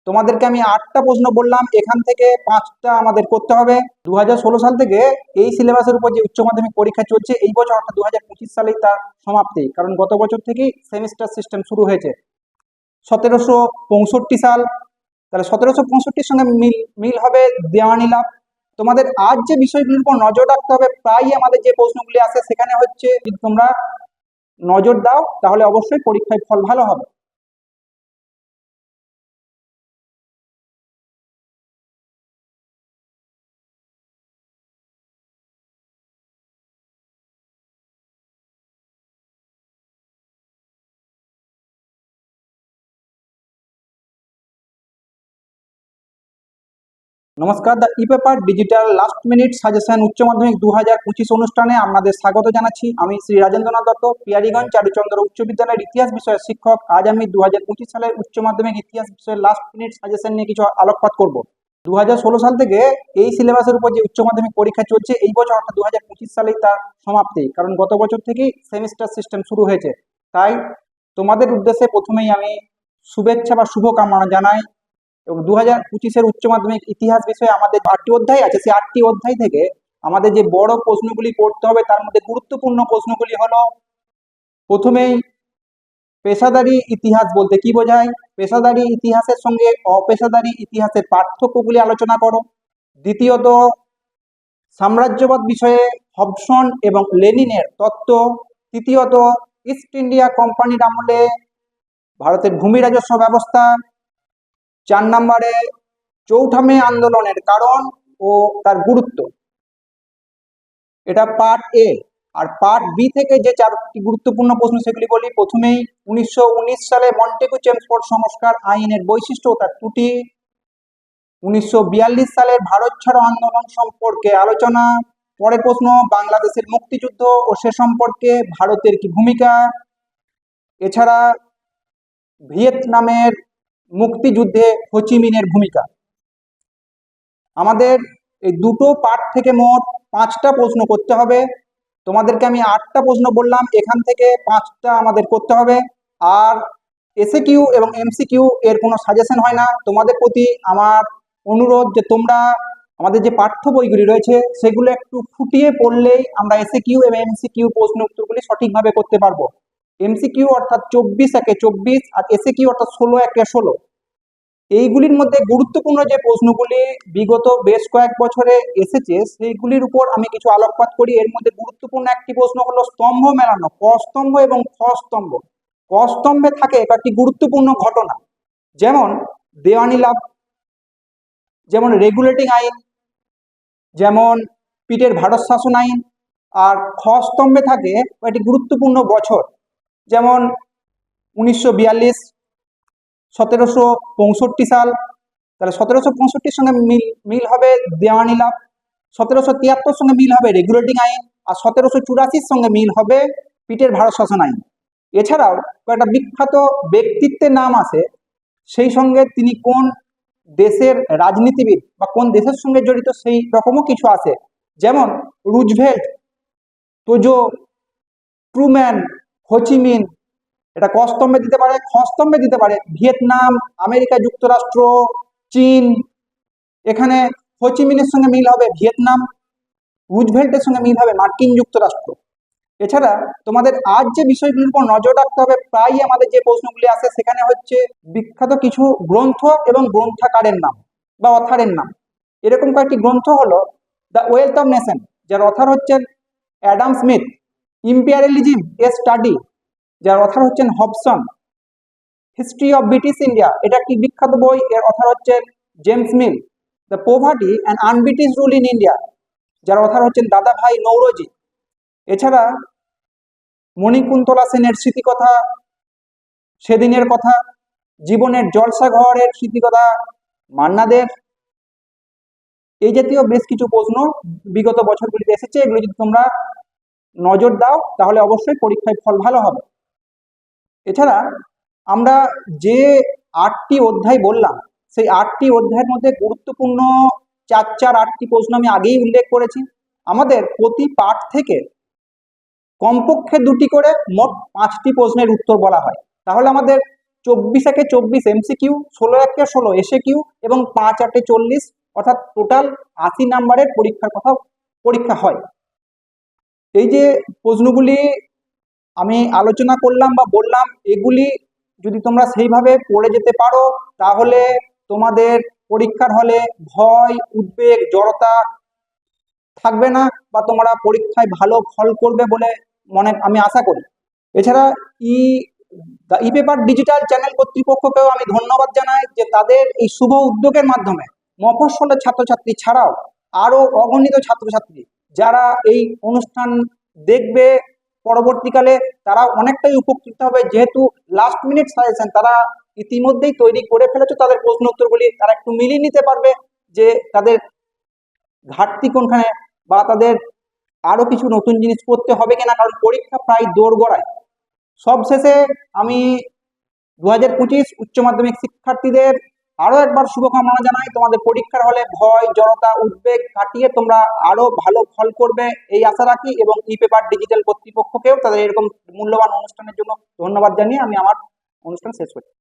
তোমাদেরকে আমি 8টা প্রশ্ন বললাম, এখান থেকে 5টা আমাদের করতে হবে। 2016 সাল থেকে এই সিলেবাসের উপর যে উচ্চ মাধ্যমিক পরীক্ষা চলছে, এই বছর অর্থাৎ 2025 সালেই তার সমাপ্তি, কারণ গত বছর থেকেই সেমিস্টার সিস্টেম শুরু হয়েছে। 1765 সাল, তাহলে 1765 সঙ্গে মিল হবে দেওয়ানি লাভ। তোমাদের আজ যে বিষয়গুলির উপর নজর রাখতে হবে, প্রায় আমাদের যে প্রশ্নগুলি আসে সেখানে হচ্ছে, যদি তোমরা নজর দাও তাহলে অবশ্যই পরীক্ষায় ফল ভালো হবে। নমস্কার, the e paper digital last minute suggestion উচ্চ মাধ্যমিক 2025 অনুষ্ঠানে আপনাদের স্বাগত জানাচ্ছি। আমি শ্রী রাজেন্দ্রনাথ দত্ত, পিয়ারিগঞ্জ চারুচন্দ্র উচ্চ বিদ্যালয়ের ইতিহাস বিষয়ের শিক্ষক। আজ আমি 2025 সালের উচ্চ মাধ্যমিক ইতিহাস বিষয়ের লাস্ট মিনিট সাজেশন নিয়ে কিছু আলোকপাত করব। 2016 সাল থেকে এই সিলেবাসের উপর যে উচ্চ মাধ্যমিক পরীক্ষা চলছে, এই বছর অর্থাৎ 2025 সালেই তার সমাপ্তি, কারণ গত বছর থেকেই সেমিস্টার সিস্টেম শুরু হয়েছে। তাই তোমাদের উদ্দেশ্যে প্রথমেই আমি শুভেচ্ছা বা শুভকামনা জানাই। এবং 2025 উচ্চ মাধ্যমিক ইতিহাস বিষয়ে আমাদের 8টি অধ্যায় আছে, সেই 8টি অধ্যায় থেকে আমাদের যে বড় প্রশ্নগুলি পড়তে হবে, তার মধ্যে গুরুত্বপূর্ণ প্রশ্নগুলি হলো, প্রথমেই পেশাদারি ইতিহাস বলতে কি বোঝায়, পেশাদারি ইতিহাসের সঙ্গে অপেশাদারি ইতিহাসের পার্থক্যগুলি আলোচনা করো। দ্বিতীয়ত, সাম্রাজ্যবাদ বিষয়ে হবসন এবং লেনিনের তত্ত্ব। তৃতীয়ত, ইস্ট ইন্ডিয়া কোম্পানির আমলে ভারতের ভূমি রাজস্ব ব্যবস্থা। 4 নম্বরে চৌঠা মে আন্দোলনের কারণ ও তার গুরুত্ব, এটা পার্ট এ। আর পার্ট বি থেকে যে 4টি গুরুত্বপূর্ণ প্রশ্ন সেগুলি বলি। প্রথমেই 1919 সালে মন্টেগু চেমসফোর্ড সংস্কার আইনের বৈশিষ্ট্য ও তার ত্রুটি। 1942 সালের ভারত ছাড়ো আন্দোলন সম্পর্কে আলোচনা। পরের প্রশ্ন, বাংলাদেশের মুক্তিযুদ্ধ ও সে সম্পর্কে ভারতের কি ভূমিকা। এছাড়া ভিয়েতনামের মুক্তিযুদ্ধে হোচিমিনের ভূমিকা। আমাদের এই দুটো পার্ট থেকে মোট 5টা প্রশ্ন করতে হবে। তোমাদেরকে আমি 8টা প্রশ্ন বললাম, এখান থেকে 5টা আমাদের করতে হবে। আর এসএকিউ এবং এমসিকিউ এর কোনো সাজেশন হয় না। তোমাদের প্রতি আমার অনুরোধ যে তোমরা আমাদের যে পাঠ্য বইগুলি রয়েছে সেগুলো একটু ফুটিয়ে পড়লেই আমরা এসএকিউ এবং এমসিকিউ প্রশ্ন উত্তরগুলি সঠিকভাবে করতে পারবো। এমসিকিউ অর্থাৎ 24 × 24 আর এসএকিউ অর্থাৎ 16 × 16। এইগুলির মধ্যে গুরুত্বপূর্ণ যে প্রশ্নগুলি বিগত বেশ কয়েক বছরে এসেছে সেইগুলির উপর আমি কিছু আলোকপাত করি। এর মধ্যে গুরুত্বপূর্ণ একটি প্রশ্ন হলো স্তম্ভ মেলানো, ক স্তম্ভ এবং খ স্তম্ভ। ক স্তম্ভে থাকে কয়েকটি গুরুত্বপূর্ণ ঘটনা, যেমন দেওয়ানি লাভ, যেমন রেগুলেটিং আইন, যেমন পিটের ভারত শাসন আইন। আর খ স্তম্ভে থাকে কয়েকটি গুরুত্বপূর্ণ বছর, যেমন 1942, 1765 সাল, তাহলে 1765 সঙ্গে মিল হবে দেওয়ানি লাভ। 1773 সঙ্গে মিল হবে রেগুলেটিং আইন। আর 1784 সঙ্গে মিল হবে পিটের ভারত শাসন আইন। এছাড়াও কয়েকটা বিখ্যাত ব্যক্তিত্বের নাম আছে, সেই সঙ্গে তিনি কোন দেশের রাজনীতিবিদ বা কোন দেশের সঙ্গে জড়িত সেই রকমও কিছু আছে, যেমন রুজভেল্ট, তোজো, ট্রুম্যান, হোচিমিন। এটা ক স্তম্ভে দিতে পারে। খ স্তম্ভে দিতে পারে ভিয়েতনাম, আমেরিকা যুক্তরাষ্ট্র, চীন। এখানে হোচিমিনের সঙ্গে মিল হবে ভিয়েতনাম, রুজভেল্টের সঙ্গে মিল হবে মার্কিন যুক্তরাষ্ট্র। এছাড়া তোমাদের আজ যে বিষয়গুলির উপর নজর রাখতে হবে, প্রায় আমাদের যে প্রশ্নগুলি আসে সেখানে হচ্ছে বিখ্যাত কিছু গ্রন্থ এবং গ্রন্থাকারের নাম বা অথারের নাম। এরকম কয়েকটি গ্রন্থ হলো দ্য ওয়েলথ অফ নেশন, যার অথার হচ্ছেন Adam Smith. Imperialism a study, যার অথার হচ্ছেন Hobson. History of British India, এটা একটি বিখ্যাত বই, এর অথার হচ্ছেন James Mill. The poverty and unbritish rule in India, যার অথার হচ্ছেন দাদা ভাই নৌরোজি। এছাড়া মণিকুন্তলা সেনের স্মৃতিকথা, সেদিনের কথা, জীবনের জলসাঘরের স্মৃতিকথা মান্না দের। এই জাতীয় বেশ কিছু প্রশ্ন বিগত বছরগুলিতে এসেছে। এগুলো যদি তোমরা নজর দাও তাহলে অবশ্যই পরীক্ষায় ফল ভালো হবে। এছাড়া আমরা যে 8টি অধ্যায় বললাম, সেই 8টি অধ্যায়ের মধ্যে গুরুত্বপূর্ণ 8টি প্রশ্ন আমি আগেই উল্লেখ করেছি। আমাদের প্রতি পাঠ থেকে কমপক্ষে 2টি করে মোট 5টি প্রশ্নের উত্তর বলা হয়। তাহলে আমাদের 24 এমসিকিউ, 16 এসএকিউ এবং 5 40, অর্থাৎ টোটাল 80 নাম্বারের পরীক্ষা হয়। এই যে প্রশ্নগুলি আমি আলোচনা করলাম বা বললাম, এগুলি যদি তোমরা সেইভাবে পড়ে যেতে পারো তাহলে তোমাদের পরীক্ষার হলে ভয়, উদ্বেগ, জড়তা থাকবে না, বা তোমরা পরীক্ষায় ভালো ফল করবে বলে আমি আশা করি। এছাড়া ই পেপার ডিজিটাল চ্যানেল কর্তৃপক্ষকেও আমি ধন্যবাদ জানাই যে তাদের এই শুভ উদ্যোগের মাধ্যমে মফস্বলের ছাত্রছাত্রী ছাড়াও আরো অগণিত ছাত্রছাত্রী যারা এই অনুষ্ঠান দেখবে পরবর্তীকালে তারা অনেকটাই উপকৃত হবে, যেহেতু লাস্ট মিনিট সাজেশন তারা ইতিমধ্যেই তৈরি করে ফেলেছে। তাদের প্রশ্ন উত্তরগুলি তারা একটু মিলিয়ে নিতে পারবে যে তাদের ঘাটতি কোনখানে, বা তাদের আরো কিছু নতুন জিনিস করতে হবে কিনা, কারণ পরীক্ষা প্রায় দোরগোড়ায়। সবশেষে আমি 2025 উচ্চ মাধ্যমিক শিক্ষার্থীদের আরো একবার শুভকামনা জানাই। তোমাদের পরীক্ষার হলে ভয়, জড়তা, উদ্বেগ কাটিয়ে তোমরা আরো ভালো ফল করবে এই আশা রাখি, এবং ই পেপার ডিজিটাল কর্তৃপক্ষকেও তাদের এরকম মূল্যবান অনুষ্ঠানের জন্য ধন্যবাদ জানিয়ে আমি আমার অনুষ্ঠান শেষ করছি।